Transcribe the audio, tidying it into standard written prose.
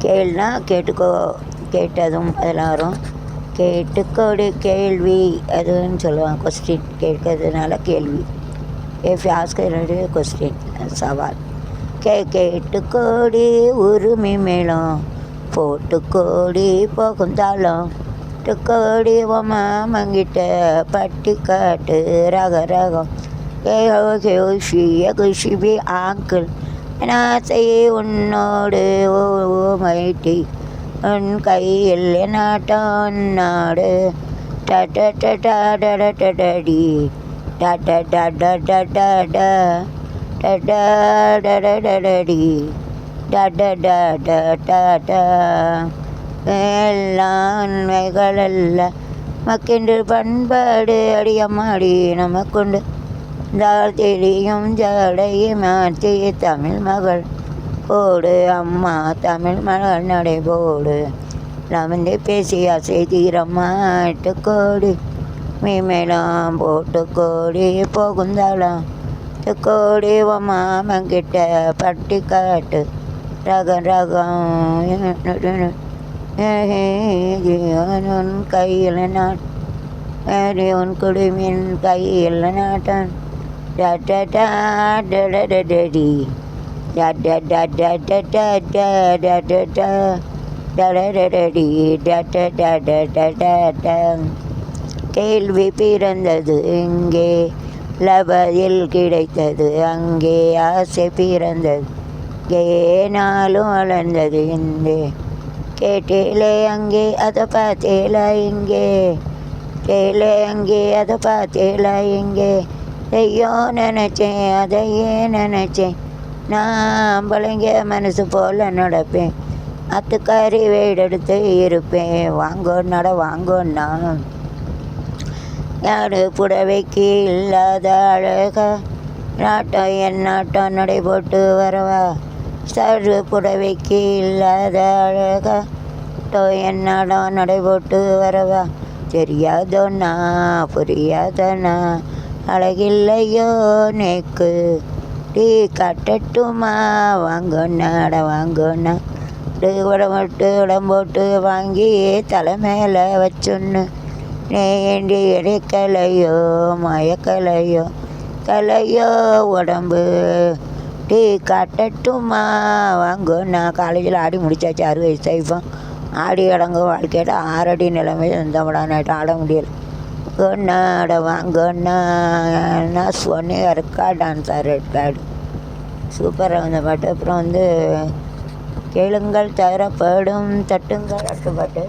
கேள்னா கேட்டுக்கோ, கேட்டதும் அதெல்லாம் வரும். கேட்டுக்கோடி கேள்வி அதுன்னு சொல்லுவாங்க. கொஸ்டின் கேட்கறதுனால கேள்வி. இஃப் யூ ஆஸ்க் கொஸ்டின், சவால். கேட்டுக்கோடி உரிமை மேளம், போட்டுக்கோடி போகுந்தாளம், கோடி மாமங்கிட்ட பட்டி காட்டு ரக ரகம். குஷிபி ஆங்கிள் நாசை உன்னோடு ஓ மைட்டி, உன் கையில் நாட்டான் நாடு. டடி டடி எல்லாம் உண்மைகளல்ல மக்கென்று பண்பாடு அடியம்மாடி நமக்குண்டு. தெரியும் ஜடையை மாற்றி தமிழ் மகள் போடு அம்மா, தமிழ் மகள் நடை போடு. நமந்து பேசி ஆசை தீரம்மா, கோடி மீமெல்லாம் போட்டு கோடி போகுந்தாளம், கோடி மாமங்கிட்ட பட்டி காட்டு ரகம் ரகம். உன் கையில் நான் உன் குடுமின் கையில் நாட்டான். கேள்வி பிறந்தது இங்கே, பதில் கிடைத்தது அங்கே. ஆசை பிறந்தது இங்கே, நாளும் வளர்ந்தது இங்கே. கேட்டேலே அங்கே அதை பார்த்தேலா இங்கே, கேளே அங்கே அதை பார்த்தேலா இங்கே. ஐயோ நினச்சேன் அதையே நினச்சேன், நான் பழங்க மனசு போல் நடப்பேன், அத்துக்காரி வீடெடுத்து இருப்பேன். வாங்கோ நட வாங்கோன்னா யாரு புடவைக்கு இல்லாத அழகா, நாட்டம் என் நாட்டம் நடை போட்டு வரவா. சரு புடவைக்கு இல்லாத அழகா, என் நாடம் நடை போட்டு வரவா. தெரியாதோண்ணா புரியாதண்ணா, அழகில்லையோ நேக்கு டீ கட்டட்டுமா. வாங்கோண்ணாட வாங்கோண்ணா, உடம்புட்டு உடம்போட்டு வாங்கி தலை மேலே வச்சுன்னு. நேண்டி இடைக்கலையோ மயக்கலையோ கலையோ உடம்பு டீ காட்டட்டுமா. வாங்கோண்ணா. காலேஜில் ஆடி முடிச்சாச்சு, 6 வயசு தைப்போம். ஆடி அடங்க வாழ்க்கையிட 6 அடி நிலைமை வந்தவடா, நைட்டு ஆட முடியல. கொண்டாட வாங்கண்ணா, நான் சொன்னேன் இருக்கா டான்ஸாக இருக்காடு. சூப்பராக அந்த பாட்டு. அப்புறம் கேளுங்கள் தரப்படும் தட்டுங்கள் அடுத்த பாட்டு.